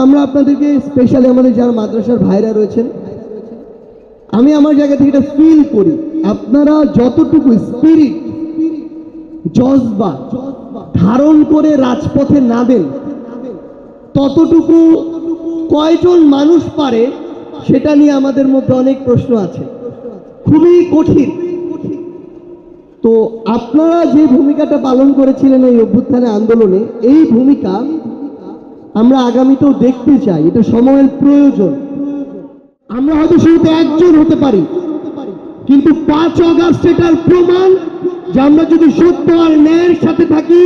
আমরা আপনাদেরকে স্পেশালি আমাদের যারা মাদ্রাসার ভাইরা রয়েছেন, আমি আমার জায়গা থেকে এটা ফিল করি, আপনারা যতটুকু স্পিরিট জজবা ধারণ করে রাজপথে নামেন, ততটুকু কয়জন মানুষ পারে সেটা নিয়ে আমাদের মধ্যে অনেক প্রশ্ন আছে, খুবই কঠিন। তো আপনারা যে ভূমিকাটা পালন করেছিলেন এই অভ্যুত্থানে আন্দোলনে, এই ভূমিকা আমরা আগামীতেও দেখতে চাই। এটা সময়ের প্রয়োজন। আমরা হয়তো শুরুতে একজন হতে পারি, কিন্তু 5 অগস্ট এটার প্রমাণ যে আমরা যদি সত্য আর ন্যায়ের সাথে থাকি,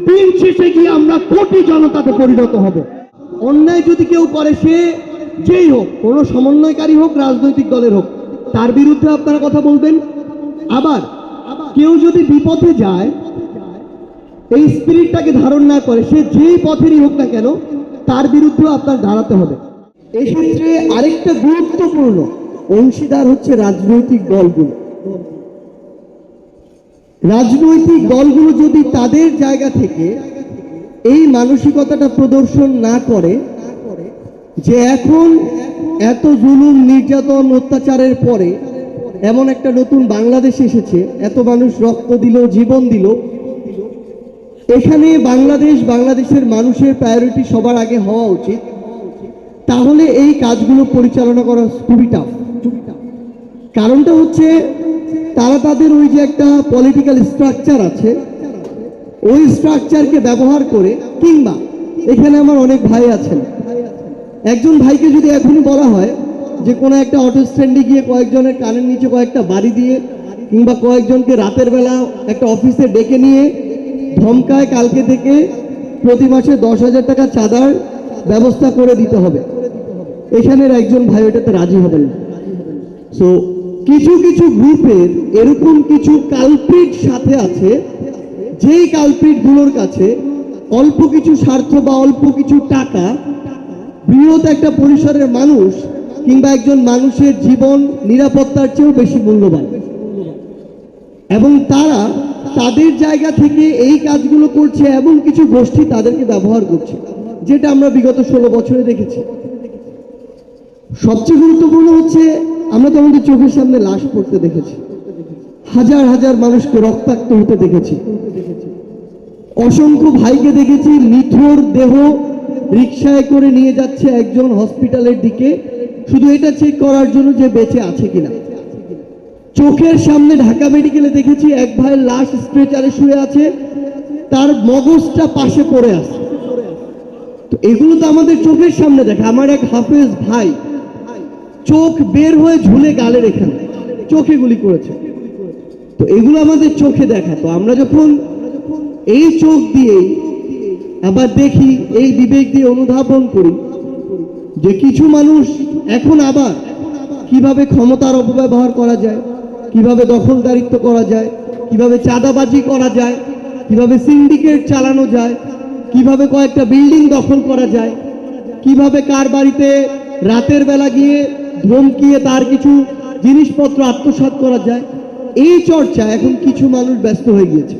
দিন শেষে গিয়ে আমরা কোটি জনতাতে পরিণত হব। অন্যায় যদি কেউ করে, সে যেই হোক, কোনো সমন্বয়কারী হোক, রাজনৈতিক দলের হোক, তার বিরুদ্ধে আপনারা কথা বলবেন। আবার কেউ যদি বিপথে যায়, এই স্পিরিটটাকে ধারণ না করে, সে যেই পথেরই হোক না কেন, তার বিরুদ্ধেও আপনার দাঁড়াতে হবে। এক্ষেত্রে আরেকটা গুরুত্বপূর্ণ অংশীদার হচ্ছে রাজনৈতিক দলগুলো। রাজনৈতিক দলগুলো যদি তাদের জায়গা থেকে এই মানসিকতাটা প্রদর্শন না করে যে এখন এত জুলুম, নির্যাতন, অত্যাচারের পরে এমন একটা নতুন বাংলাদেশ এসেছে, এত মানুষ রক্ত দিল, জীবন দিল, এখানে বাংলাদেশের মানুষের প্রায়োরিটি সবার আগে হওয়া উচিত, তাহলে এই কাজগুলো পরিচালনা করা খুবই টাফ। কারণটা হচ্ছে তারা তাদের ওই যে একটা পলিটিক্যাল স্ট্রাকচার আছে, ওই স্ট্রাকচারকে ব্যবহার করে, কিংবা এখানে আমার অনেক ভাই আছেন, একজন ভাইকে যদি এখনই বলা হয় যে কোনো একটা অটো স্ট্যান্ডে গিয়ে কয়েকজনের কানের নিচে কয়েকটা বাড়ি দিয়ে, কিংবা কয়েকজনকে রাতের বেলা একটা অফিসে ডেকে নিয়ে ধমকায় কালকে থেকে প্রতি মাসে 10,000 টাকা চাঁদার ব্যবস্থা করে দিতে হবে, এখানের একজন ভাই ওটাতে রাজি হবেন না। সো কিছু কিছু গ্রুপের এরকম কিছু কালপ্রিট সাথে আছে, যেই কালপ্রিটগুলোর কাছে অল্প কিছু স্বার্থ বা অল্প কিছু টাকা বৃহৎ একটা পরিসরের মানুষ কিংবা একজন মানুষের জীবন নিরাপত্তার চেয়েও বেশি মূল্যবান, এবং তারা তাদের জায়গা থেকে এই কাজগুলো করছে, এমন কিছু গোষ্ঠী তাদেরকে ব্যবহার করছে, যেটা আমরা বিগত 16 বছরে দেখেছি। সবচেয়ে গুরুত্বপূর্ণ হচ্ছে আমরা তো আমাদের চোখের সামনে লাশ পড়তে দেখেছি, হাজার হাজার মানুষকে রক্তাক্ত হতে দেখেছি, অসংখ্য ভাইকে দেখেছি নিথর দেহ রিকশায় করে নিয়ে যাচ্ছে একজন হসপিটালের দিকে, শুধু এটা চেক করার জন্য যে বেঁচে আছে কিনা। চোখের সামনে ঢাকা মেডিকেলে দেখেছি এক ভাইয়ের লাশ স্ট্রেচারে শুয়ে আছে, তার মগজটা পাশে পড়ে আছে। তো এগুলো তো আমাদের চোখের সামনে দেখা। আমার এক হাফেজ ভাই চোখ বের হয়ে ঝুলে গালে রেখে চোখে গুলি করেছে। তো এগুলো আমাদের চোখে দেখা। তো আমরা যখন এই চোখ দিয়েই আবার দেখি, এই বিবেক দিয়ে অনুধাবন করি যে কিছু মানুষ এখন আবার কিভাবে ক্ষমতার অপব্যবহার করা যায়, কিভাবে দখলদারিত্ব করা যায়, কিভাবে চাঁদাবাজি করা যায়, কিভাবে সিন্ডিকেট চালানো যায়, কিভাবে কয়েকটা বিল্ডিং দখল করা যায়, কিভাবে কার বাড়িতে রাতের বেলা গিয়ে ধমকিয়ে তার কিছু জিনিসপত্র আত্মসাৎ করা যায়, এই চর্চা এখন কিছু মানুষ ব্যস্ত হয়ে গিয়েছে।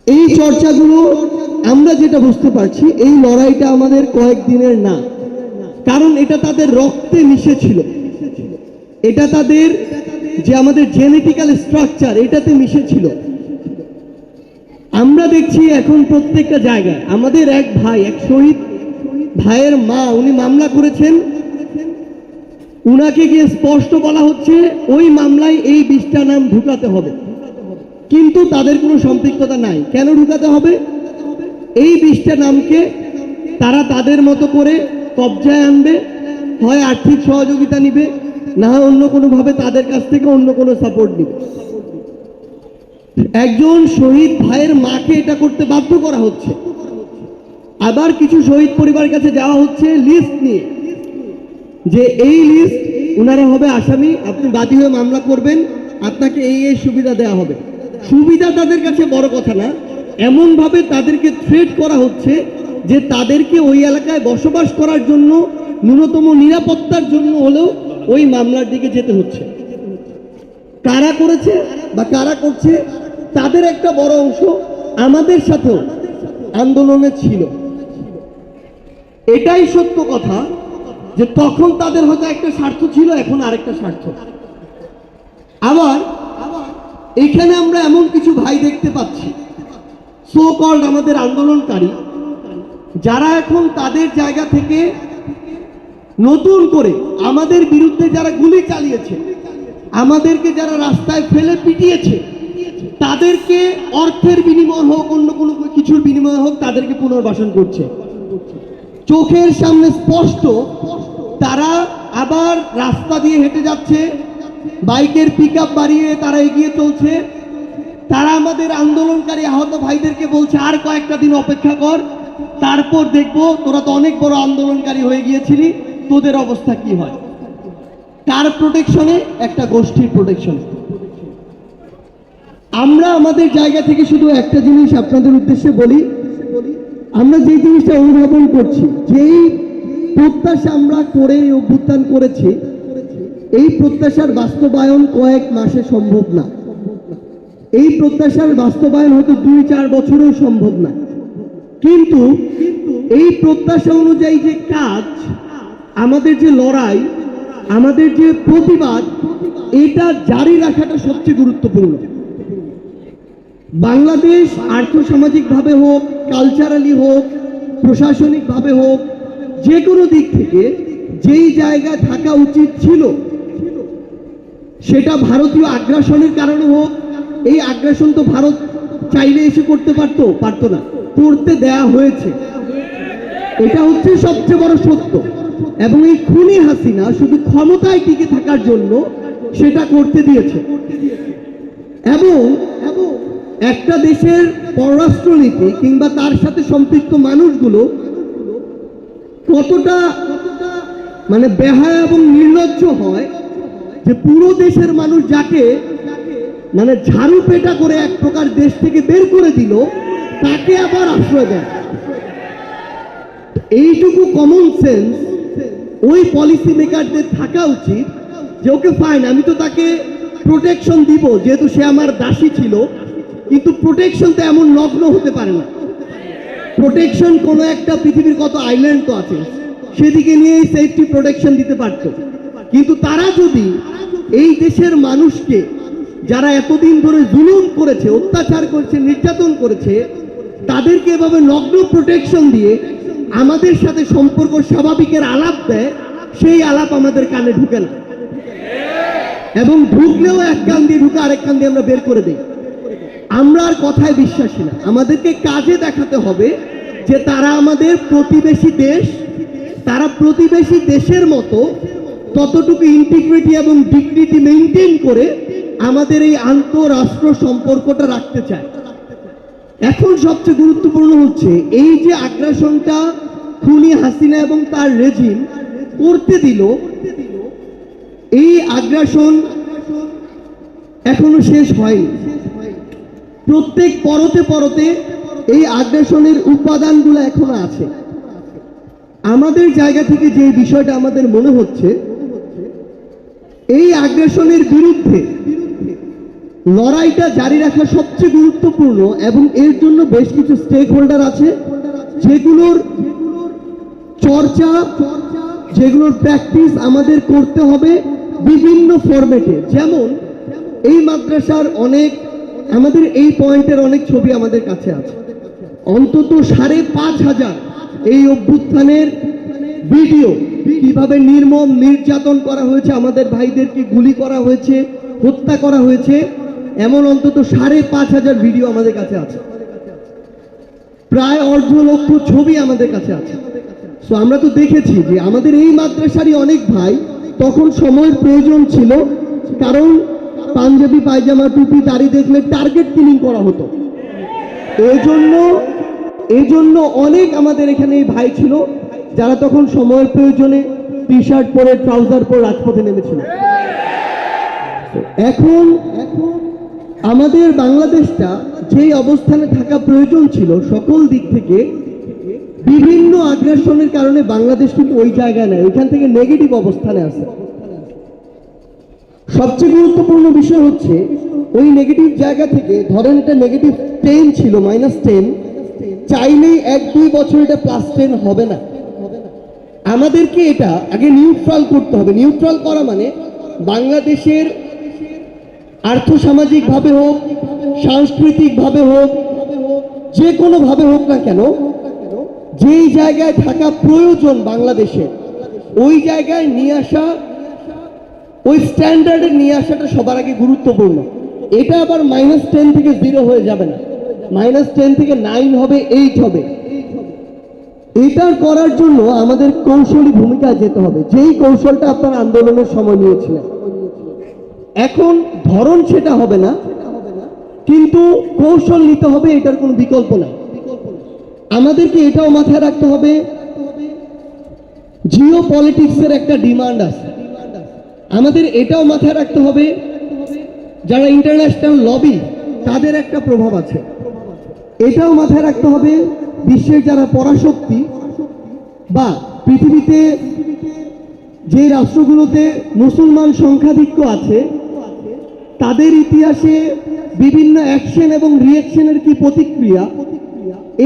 এই চর্চাগুলো আমরা যেটা বুঝতে পারছি, এই লড়াইটা আমাদের কয়েকদিনের না, কারণ এটা তাদের রক্তে মিশে ছিল, এটা তাদের যে আমাদের জেনেটিক্যাল স্ট্রাকচার এটাতে মিশে ছিল। আমরা দেখছি এখন প্রত্যেকটা জায়গায় আমাদের এক ভাই, এক শহীদ ভাইয়ের মা, উনি মামলা করেছেন, উনাকে গিয়ে স্পষ্ট বলা হচ্ছে ওই মামলায় এই 20টা নাম ঢুকাতে হবে, কিন্তু তাদের কোনো সম্পৃক্ততা নাই। কেন ঢুকাতে হবে? এই 20টা নামকে তারা তাদের মতো করে কবজায় আনবে, হয় আর্থিক সহযোগিতা নিবে, না হয় অন্য কোনোভাবে তাদের কাছ থেকে অন্য কোনো সাপোর্ট নিবে। একজন শহীদ ভাইয়ের মাকে এটা করতে বাধ্য করা হচ্ছে। আবার কিছু শহীদ পরিবারের কাছে যাওয়া হচ্ছে লিস্ট নিয়ে, যে এই লিস্ট ওনারা হবে আসামি, আপনি বাদী হয়ে মামলা করবেন, আপনাকে এই এই সুবিধা দেওয়া হবে। সুবিধা তাদের কাছে বড় কথা না, এমনভাবে তাদেরকে থ্রেট করা হচ্ছে যে তাদেরকে ওই এলাকায় বসবাস করার জন্য, ন্যূনতম নিরাপত্তার জন্য হলেও ওই মামলার দিকে যেতে হচ্ছে। কারা করেছে বা কারা করছে, তাদের একটা বড় অংশ আমাদের সাথেও আন্দোলনে ছিল। এটাই সত্য কথা যে তখন তাদের হয়তো একটা স্বার্থ ছিল, এখন আরেকটা স্বার্থ। আবার এখানে আমরা এমন কিছু ভাই দেখতে পাচ্ছি সো কল্ড আমাদের আন্দোলনকারী, যারা এখন তাদের জায়গা থেকে নতুন করে আমাদের বিরুদ্ধে যারা গুলি চালিয়েছে, আমাদেরকে যারা রাস্তায় ফেলে পিটিয়েছে, তাদেরকে অর্থের বিনিময় হোক, অন্য কোনো কিছুর বিনিময় হোক, তাদেরকে পুনর্বাসন করছে। চোখের সামনে স্পষ্ট তারা আবার রাস্তা দিয়ে হেঁটে যাচ্ছে, বাইকের পিকআপ বাড়িয়ে তারা এগিয়ে চলছে। তারা আমাদের আন্দোলনকারী আহত ভাইদেরকে বলছে আর কয়েকটা দিন অপেক্ষা কর, তারপর দেখবো তোরা তো অনেক বড় আন্দোলনকারী হয়ে গিয়েছিলি, তোদের অবস্থা কি হয়। কার প্রোটেকশনে? একটা গোষ্ঠীর প্রোটেকশন। আমরা আমাদের জায়গা থেকে শুধু একটা জিনিস আপনাদের উদ্দেশ্যে বলি, আমরা যে জিনিসটা অনুধাবন করছি, যেই প্রত্যাশা আমরা করে অভ্যুত্থান করেছি, এই প্রত্যাশার বাস্তবায়ন কয়েক মাসে সম্ভব না। এই প্রত্যাশার বাস্তবায়ন হয়তো 2-4 বছরেও সম্ভব না। কিন্তু এই প্রত্যাশা অনুযায়ী যে কাজ, আমাদের যে লড়াই, আমাদের যে প্রতিবাদ, এটা জারি রাখাটা সবচেয়ে গুরুত্বপূর্ণ। বাংলাদেশ আর্থসামাজিকভাবে হোক, কালচারালি হোক, প্রশাসনিকভাবে হোক, যে কোনো দিক থেকে যেই জায়গায় থাকা উচিত ছিল, সেটা ভারতীয় আগ্রাসনের কারণে হোক। এই আগ্রাসন তো ভারত চাইলে এসে করতে পারতো না, করতে দেয়া হয়েছে। এটা হচ্ছে সবচেয়ে বড় সত্য। এবং এই খুনি হাসিনা শুধু ক্ষমতায় টিকে থাকার জন্য সেটা করতে দিয়েছে। এবং একটা দেশের পররাষ্ট্রনীতি কিংবা তার সাথে সম্পৃক্ত মানুষগুলো কতটা মানে বেহায়া এবং নির্লজ্জ হয় যে পুরো দেশের মানুষ যাকে মানে ঝাড়ু পেটা করে এক প্রকার দেশ থেকে বের করে দিল, তাকে আবার আশ্রয় দেয়। এইটুকু কমন সেন্স ওই পলিসি মেকারদের থাকা উচিত যে ওকে ফাইন, আমি তো তাকে প্রোটেকশন দিব যেহেতু সে আমার দাসী ছিল, কিন্তু প্রোটেকশন তো এমন নগ্ন হতে পারে না। প্রোটেকশন কোনো একটা পৃথিবীর কত আইল্যান্ড তো আছে, সেদিকে নিয়েই সেফটি প্রোটেকশন দিতে পারত। কিন্তু তারা যদি এই দেশের মানুষকে, যারা এতদিন ধরে জুলুম করেছে, অত্যাচার করেছে, নির্যাতন করেছে, তাদেরকে এভাবে নগ্ন প্রোটেকশন দিয়ে আমাদের সাথে সম্পর্ক স্বাভাবিকের আলাপ দেয়, সেই আলাপ আমাদের কানে ঢুকে না। এবং ঢুকলেও এক কান দিয়ে ঢুকে আরেক কান দিয়ে আমরা বের করে দিই। আমরা আর কথায় বিশ্বাসী না, আমাদেরকে কাজে দেখাতে হবে যে তারা আমাদের প্রতিবেশী দেশ, তারা প্রতিবেশী দেশের মতো ততটুকু ইন্টিগ্রিটি এবং ডিগনিটি মেনটেন করে আমাদের এই আন্তঃরাষ্ট্র সম্পর্কটা রাখতে চায়। এখন সবচেয়ে গুরুত্বপূর্ণ হচ্ছে এই যে আগ্রাসনটা খুনি হাসিনা এবং তার রেজিম করতে দিল, এই আগ্রাসন এখনো শেষ হয়নি। প্রত্যেক পরতে পরতে এই আগ্রাসনের উপাদানগুলো এখনো আছে। আমাদের জায়গা থেকে যে বিষয়টা আমাদের মনে হচ্ছে, এই আগ্রাসনের বিরুদ্ধে লড়াইটা জারি রাখা সবচেয়ে গুরুত্বপূর্ণ। এবং এর জন্য বেশ কিছু স্টেক হোল্ডার আছে, যেগুলোর চর্চা, যেগুলোর প্র্যাকটিস আমাদের করতে হবে বিভিন্ন ফরম্যাটে। যেমন এই মাদ্রাসার অনেক, আমাদের এই পয়েন্টের অনেক ছবি আমাদের কাছে আছে, অন্তত 5,500 এই অভ্যুত্থানের ভিডিও, কিভাবে নির্মম নির্যাতন করা হয়েছে, আমাদের ভাইদেরকে গুলি করা হয়েছে, হত্যা করা হয়েছে, এমন অন্তত 5,500 ভিডিও আমাদের কাছে আছে। প্রায় 1.5 লক্ষ ছবি আমাদের কাছে আছে। তো আমরা তো দেখেছি যে আমাদের এই মাদ্রাসারই অনেক ভাই, তখন সময়ের প্রয়োজন ছিল, কারণ পাঞ্জাবি পায়জামা টুপি দাড়ি দেখলে টার্গেট কিলিং করা হতো। এই জন্য অনেক আমাদের এখানে এই ভাই ছিল যারা তখন সময়ের প্রয়োজনে টি শার্ট পরে, ট্রাউজার পরে রাজপথে নেমেছিল। এখন আমাদের বাংলাদেশটা যেই অবস্থানে থাকা প্রয়োজন ছিল সকল দিক থেকে, বিভিন্ন আগ্রাসনের কারণে বাংলাদেশ কিন্তু ওই জায়গায় নেই, ওইখান থেকে নেগেটিভ অবস্থানে আছে। সবচেয়ে গুরুত্বপূর্ণ বিষয় হচ্ছে ওই নেগেটিভ জায়গা থেকে, ধরেন এটা নেগেটিভ 10 ছিল, -10, চাইলেই 1-2 বছর এটা +10 হবে না। আমাদেরকে এটা আগে নিউট্রাল করতে হবে। নিউট্রাল করা মানে বাংলাদেশের আর্থসামাজিকভাবে হোক, সাংস্কৃতিকভাবে হোক, যে কোনোভাবে হোক না কেন, যেই জায়গায় থাকা প্রয়োজন বাংলাদেশে ওই জায়গায় নিয়ে আসা, ওই স্ট্যান্ডার্ডে নিয়ে আসাটা সবার আগে গুরুত্বপূর্ণ। এটা আবার -10 থেকে 0 হয়ে যাবে না, -10 থেকে 9 হবে, 8 হবে। এটা করার জন্য আমাদের কৌশলী ভূমিকায় যেতে হবে, যেই কৌশলটা আপনারা আন্দোলনের সময় নিয়েছিলেন। এখন ধরন সেটা হবে না, কিন্তু কৌশল নিতে হবে, এটার কোনো বিকল্প নাই। আমাদেরকে এটাও মাথায় রাখতে হবে, জিও পলিটিক্সের একটা ডিমান্ড আছে। আমাদের এটাও মাথায় রাখতে হবে, যারা ইন্টারন্যাশনাল লবি তাদের একটা প্রভাব আছে। এটাও মাথায় রাখতে হবে, বিশ্বের যারা পরাশক্তি বা পৃথিবীতে যে রাষ্ট্রগুলোতে মুসলমান সংখ্যাধিক্য আছে তাদের ইতিহাসে বিভিন্ন অ্যাকশন এবং রিঅ্যাকশনের কি প্রতিক্রিয়া,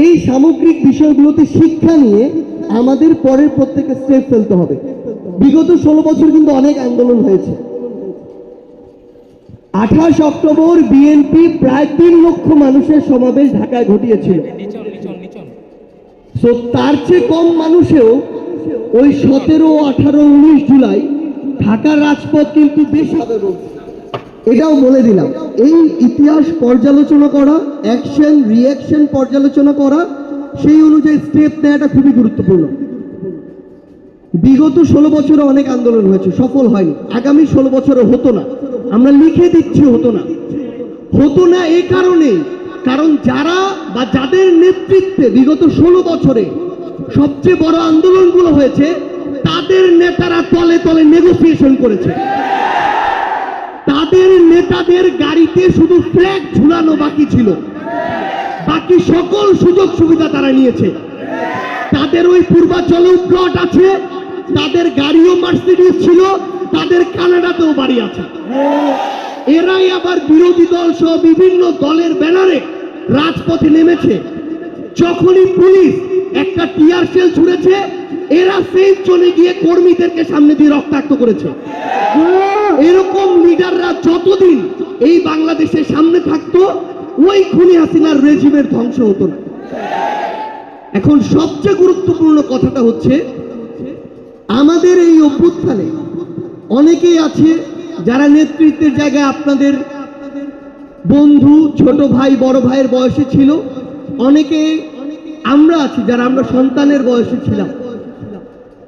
এই সামগ্রিক বিষয়গুলোতে শিক্ষা নিয়ে আমাদের পরের প্রত্যেকটা স্টেপ ফেলতে হবে। বিগত 16 বছর কিন্তু অনেক আন্দোলন হয়েছে। 28 অক্টোবর বিএনপি প্রায় 3 লক্ষ মানুষের সমাবেশ ঢাকায় ঘটিয়েছিল। তো তার চেয়ে কম মানুষেও ওই 17, 18, 19 জুলাই ঢাকার রাজপথ কিন্তু বেশি হবে বলছে। এটাও বলে দিলাম, এই ইতিহাস পর্যালোচনা করা, অ্যাকশন রিঅ্যাকশন পর্যালোচনা করা, সেই অনুযায়ী স্টেপ নেওয়াটা খুবই গুরুত্বপূর্ণ। বিগত 16 বছরে অনেক আন্দোলন হয়েছে, সফল হয়নি। আগামী 16 বছরে হতো না, আমরা লিখে দিচ্ছি হতো না। হতো না এই কারণে, কারণ যারা বা যাদের নেতৃত্বে বিগত 16 বছরে সবচেয়ে বড় আন্দোলনগুলো হয়েছে তাদের নেতারা তলে তলে নেগোসিয়েশন করেছে। তাদের নেতাদের গাড়িতে শুধু ফ্ল্যাগ ঝুলানো বাকি ছিল, বাকি সকল সুযোগ সুবিধা তারা নিয়েছে। তাদের ওই পূর্বাঞ্চলেও প্লট আছে, তাদের গাড়িও মার্সিডিজ ছিল, তাদের কানাডাতেও বাড়ি আছে। এরাই আবার বিরোধী দল সহ বিভিন্ন দলের ব্যানারে রাজপথে নেমেছে। যখনই পুলিশ একটা টিয়ার সেল ছুড়েছে, এরা সেই চলে গিয়ে কর্মীদেরকে সামনে দিয়ে রক্তাক্ত করেছে। এরকম লিডাররা যতদিন এই বাংলাদেশের সামনে থাকতো, ওই খুনি হাসিনার রেজিমের ধ্বংস হতো না। এখন সবচেয়ে গুরুত্বপূর্ণ কথাটা হচ্ছে, আমাদের এই অভ্যুত্থানে অনেকেই আছে যারা নেতৃত্বের জায়গায় আপনাদের বন্ধু, ছোট ভাই, বড় ভাইয়ের বয়সে ছিল। অনেকে আমরা আছি যারা আমরা সন্তানের বয়সে ছিলাম।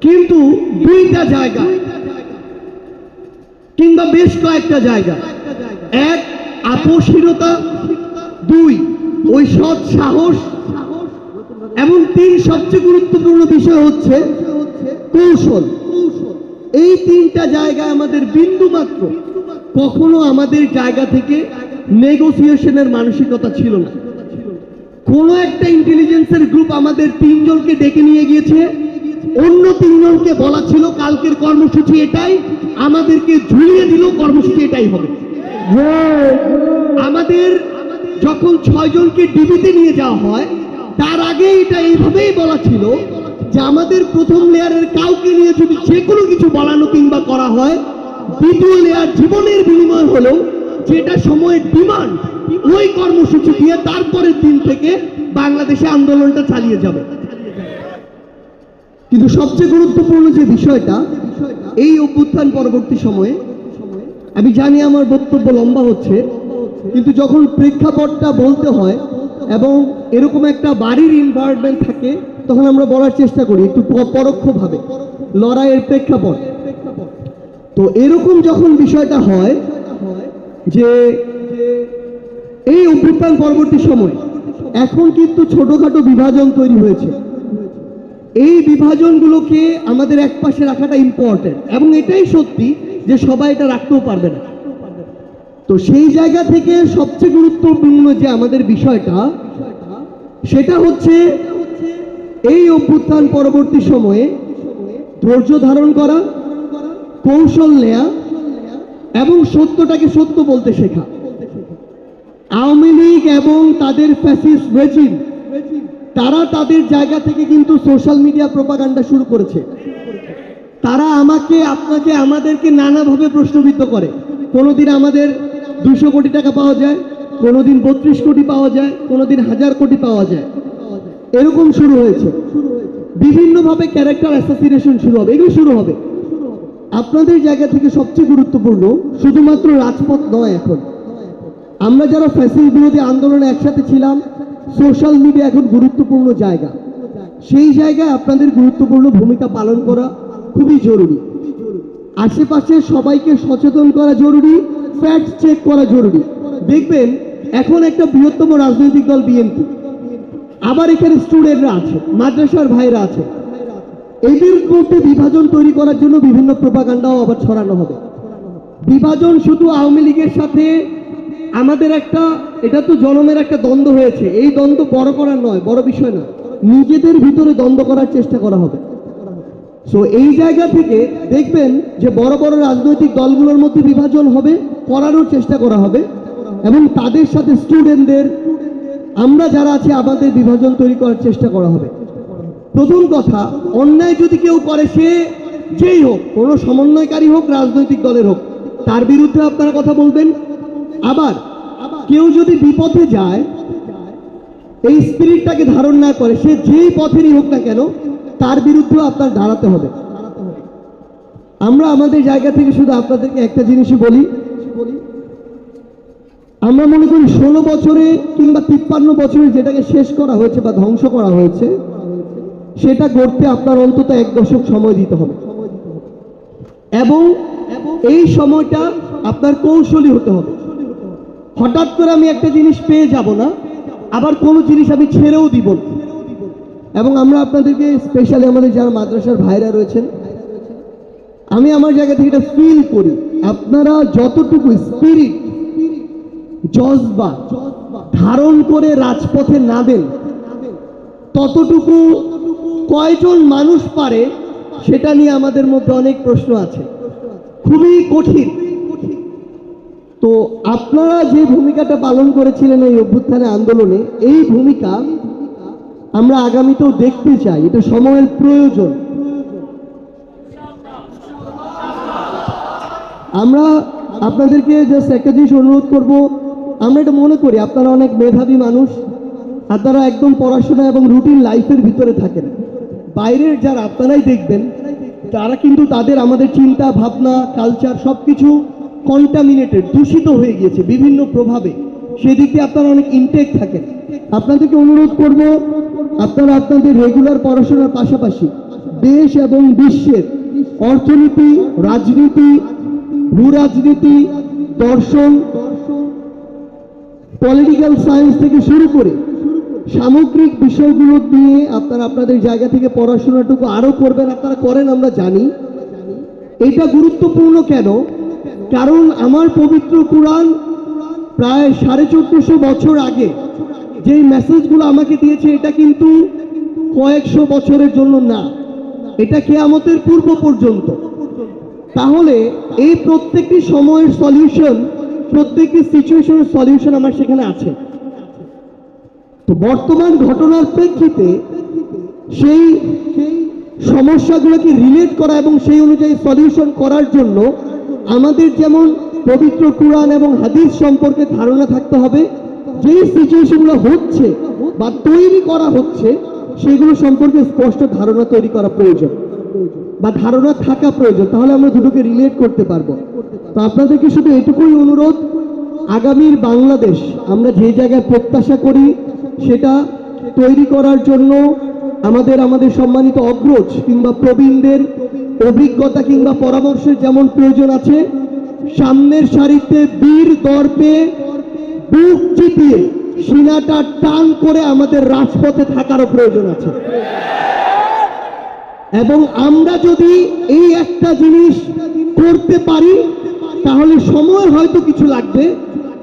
কিন্তু দুইটা জায়গা কিংবা বেশ কয়েকটা জায়গা, এক আপোষহীনতা, দুই ওই সৎ সাহস, এবং তিন সবচেয়ে গুরুত্বপূর্ণ বিষয় হচ্ছে কৌশল। এই তিনটা জায়গায় আমাদের বিন্দু মাত্র কখনো আমাদের জায়গা থেকে নেগোসিয়েশনের মানসিকতা ছিল না। কোন একটা ইন্টেলিজেন্সের গ্রুপ আমাদের 3 জনকে ডেকে নিয়ে গিয়েছে, অন্য 3 জনকে বলা ছিল কালকের কর্মসূচি এটাই, আমাদেরকে ঝুলিয়ে দিল কর্মসূচি এটাই হবে। আমাদের যখন 6 জনকে ডিবিতে নিয়ে যাওয়া হয়, তার আগে এটা এইভাবেই বলা ছিল যে আমাদের প্রথম লেয়ারের কাউকে নিয়ে যদি যে কোনো কিছু বলানো কিংবা করা হয়, দ্বিতীয় লেয়ার জীবনের বিনিময় হলেও যেটা সময়ের ডিমান্ড, ওই কর্মসূচি দিয়ে তারপরের দিন থেকে বাংলাদেশে আন্দোলনটা চালিয়ে যাবে। কিন্তু সবচেয়ে গুরুত্বপূর্ণ যে বিষয়টা, এই অভ্যুত্থান পরবর্তী সময়ে, আমি জানি আমার বক্তব্য লম্বা হচ্ছে, কিন্তু যখন প্রেক্ষাপটটা বলতে হয় এবং এরকম একটা বাড়ির এনভায়রনমেন্ট থাকে, তখন আমরা বলার চেষ্টা করি একটু পরোক্ষভাবে লড়াইয়ের প্রেক্ষাপট। তো এরকম যখন বিষয়টা হয় যে এই অভ্যুত্থান পরবর্তী সময় এখন কিন্তু ছোটখাটো বিভাজন তৈরি হয়েছে। এই বিভাজনগুলোকে আমাদের একপাশে রাখাটা ইম্পর্টেন্ট, এবং এটাই সত্যি যে সবাই এটা রাখতেও পারবে না। তো সেই জায়গা থেকে সবচেয়ে গুরুত্বপূর্ণ যে আমাদের বিষয়টা, সেটা হচ্ছে এই অভ্যুত্থান পরবর্তী সময়ে ধৈর্য ধারণ করা, কৌশল নেয়া এবং সত্যটাকে সত্য বলতে শেখা। আওয়ামী লীগ এবং তাদের ফ্যাসিস্ট রেজিম তারা তাদের জায়গা থেকে কিন্তু সোশ্যাল মিডিয়া প্রোপাগান্ডা শুরু করেছে। তারা আমাকে, আপনাকে, আমাদেরকে নানাভাবে প্রশ্নবিদ্ধ করে। কোনোদিন আমাদের 200 কোটি টাকা পাওয়া যায়, কোনোদিন 32 কোটি পাওয়া যায়, কোনোদিন 1000 কোটি পাওয়া যায়, এরকম শুরু হয়েছে। বিভিন্নভাবে ক্যারেক্টার অ্যাসাসিনেশন শুরু হবে, এগুলো শুরু হবে। আপনাদের জায়গা থেকে সবচেয়ে গুরুত্বপূর্ণ শুধুমাত্র রাজপথ নয়, এখন আমরা যারা ফ্যাসিস্ট বিরোধী আন্দোলনে একসাথে ছিলাম, সোশ্যাল মিডিয়া এখন গুরুত্বপূর্ণ জায়গা। সেই জায়গায় আপনাদের গুরুত্বপূর্ণ ভূমিকা পালন করা খুবই জরুরি। আশেপাশে সবাইকে সচেতন করা জরুরি, ফ্যাক্ট চেক করা জরুরি। দেখবেন এখন একটা বৃহত্তম রাজনৈতিক দল বিএনপি, আবার এখানে স্টুডেন্টরা আছে, মাদ্রাসার ভাইরা আছে, এদের মধ্যে বিভাজন তৈরি করার জন্য বিভিন্ন প্রোপাগান্ডাও আবার ছড়ানো হবে। বিভাজন শুধু আওয়ামী লীগের সাথে আমাদের একটা, এটা তো জনমের একটা দ্বন্দ্ব হয়েছে, এই দ্বন্দ্ব বড় করার নয়, বড় বিষয় না, নিজেদের ভিতরে দ্বন্দ্ব করার চেষ্টা করা হবে। সো এই জায়গা থেকে দেখবেন যে বড় বড় রাজনৈতিক দলগুলোর মধ্যে বিভাজন হবে, করারও চেষ্টা করা হবে, এবং তাদের সাথে স্টুডেন্টদের, আমরা যারা আছি আমাদের বিভাজন তৈরি করার চেষ্টা করা হবে। প্রথম কথা, অন্যায় যদি কেউ করে, সে যেই হোক, কোনো সমন্বয়কারী হোক, রাজনৈতিক দলের হোক, তার বিরুদ্ধে আপনারা কথা বলবেন। আবার কেউ যদি বিপথে যায়, এই স্পিরিটটাকে ধারণ না করে, সে যেই পথেরই হোক না কেন, তার বিরুদ্ধেও আপনার দাঁড়াতে হবে। আমরা আমাদের জায়গা থেকে শুধু আপনাদেরকে একটা জিনিসই বলি, আমরা মনে করি 16 বছরে কিংবা 53 বছরে যেটাকে শেষ করা হয়েছে বা ধ্বংস করা হয়েছে, সেটা করতে আপনার অন্তত 1 দশক সময় দিতে হবে, এবং এই সময়টা আপনার কৌশলী হতে হবে। হঠাৎ করে আমি একটা জিনিস পেয়ে যাব না, আবার কোনো জিনিস আমি ছেড়েও দিব না। এবং আমরা আপনাদেরকে, স্পেশালি আমাদের যারা মাদ্রাসার ভাইরা রয়েছেন, আমি আমার জায়গা থেকে এটা ফিল করি, আপনারা যতটুকু স্পিরিট, জজবা ধারণ করে রাজপথে নামেন, ততটুকু কয়জন মানুষ পারে সেটা নিয়ে আমাদের মধ্যে অনেক প্রশ্ন আছে, খুবই কঠিন। তো আপনারা যে ভূমিকাটা পালন করেছিলেন এই অভ্যুত্থানে আন্দোলনে, এই ভূমিকা আমরা আগামীতেও দেখতে চাই, এটা সময়ের প্রয়োজন। আমরা আপনাদেরকে জাস্ট একটা জিনিস অনুরোধ করব, আমরা এটা মনে করি আপনারা অনেক মেধাবী মানুষ, আপনারা একদম পড়াশোনা এবং রুটিন লাইফের ভিতরে থাকেন। বাইরের যারা আপনারাই দেখবেন, তারা কিন্তু তাদের, আমাদের চিন্তা ভাবনা, কালচার সবকিছু কন্টামিনেটেড, দূষিত হয়ে গিয়েছে বিভিন্ন প্রভাবে। সেদিক দিয়ে আপনারা অনেক ইনটেক থাকেন। আপনাদেরকে অনুরোধ করব, আপনারা আপনাদের রেগুলার পড়াশোনার পাশাপাশি দেশ এবং বিশ্বের অর্থনীতি, রাজনীতি, ভূরাজনীতি, দর্শন, পলিটিক্যাল সায়েন্স থেকে শুরু করে সামগ্রিক বিষয়গুলো নিয়ে আপনারা আপনাদের জায়গা থেকে পড়াশোনাটুকু আরো করবেন। আপনারা করেন, আমরা জানি। এটা গুরুত্বপূর্ণ কেন? কারণ আমার পবিত্র কুরআন প্রায় 1450 বছর আগে যেই মেসেজগুলো আমাকে দিয়েছে, এটা কিন্তু কয়েকশো বছরের জন্য না, এটা কিয়ামতের পূর্ব পর্যন্ত। তাহলে এই প্রত্যেকটি সময়ের সলিউশন, প্রত্যেকটি সিচুয়েশনের সলিউশন আমার সেখানে আছে। তো বর্তমান ঘটনার প্রেক্ষিতে সেই সমস্যাগুলোকে রিলেট করা এবং সেই অনুযায়ী সলিউশন করার জন্য আমাদের যেমন পবিত্র কুরআন এবং হাদিস সম্পর্কে ধারণা থাকতে হবে, যেই সিচুয়েশনগুলো হচ্ছে বা তৈরি করা হচ্ছে সেগুলো সম্পর্কে স্পষ্ট ধারণা তৈরি করা প্রয়োজন বা ধারণা থাকা প্রয়োজন, তাহলে আমরা দুটোকে রিলেট করতে পারবো। তো আপনাদেরকে শুধু এটুকুই অনুরোধ, আগামীর বাংলাদেশ আমরা যে জায়গায় প্রত্যাশা করি সেটা তৈরি করার জন্য আমাদের সম্মানিত অগ্রজ কিংবা প্রবীণদের অভিজ্ঞতা কিংবা পরামর্শের যেমন প্রয়োজন আছে, সামনের সারিতে বীর দর্পে বুক চিতিয়ে সিনাটা টান করে আমাদের রাজপথে থাকারও প্রয়োজন আছে। এবং আমরা যদি এই একটা জিনিস করতে পারি, তাহলে সময় হয়তো কিছু লাগবে,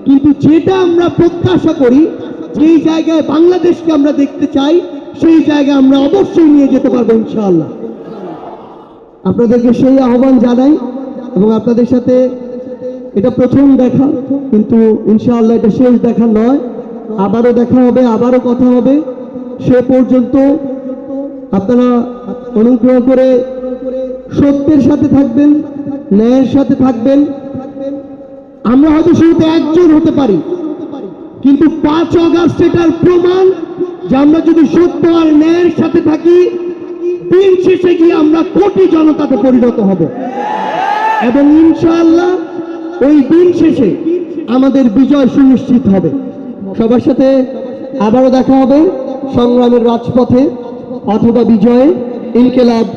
কিন্তু যেটা আমরা প্রত্যাশা করি, যেই জায়গায় বাংলাদেশকে আমরা দেখতে চাই, সেই জায়গায় আমরা অবশ্যই নিয়ে যেতে পারবো ইনশাআল্লাহ। আপনাদেরকে সেই আহ্বান জানাই, এবং আপনাদের সাথে এটা প্রথম দেখা, কিন্তু ইনশাআল্লাহ এটা শেষ দেখা নয়, আবারও দেখা হবে, আবারও কথা হবে। সে পর্যন্ত আপনারা অনুগ্রহ করে সত্যের সাথে থাকবেন, ন্যায়ের সাথে থাকবেন। আমরা হয়তো শুরুতে একজন হতে পারি, কিন্তু 5 আগস্ট এটার প্রমাণ যে আমরা যদি সত্য আর ন্যায়ের সাথে থাকি, দিন শেষে গিয়ে আমরা কোটি জনতাতে পরিণত হব এবং ইনশাআল্লাহ ওই দিন শেষে আমাদের বিজয় সুনিশ্চিত হবে। সবার সাথে আবারও দেখা হবে সংগ্রামের রাজপথে অথবা বিজয়ে। ইনকিলাব।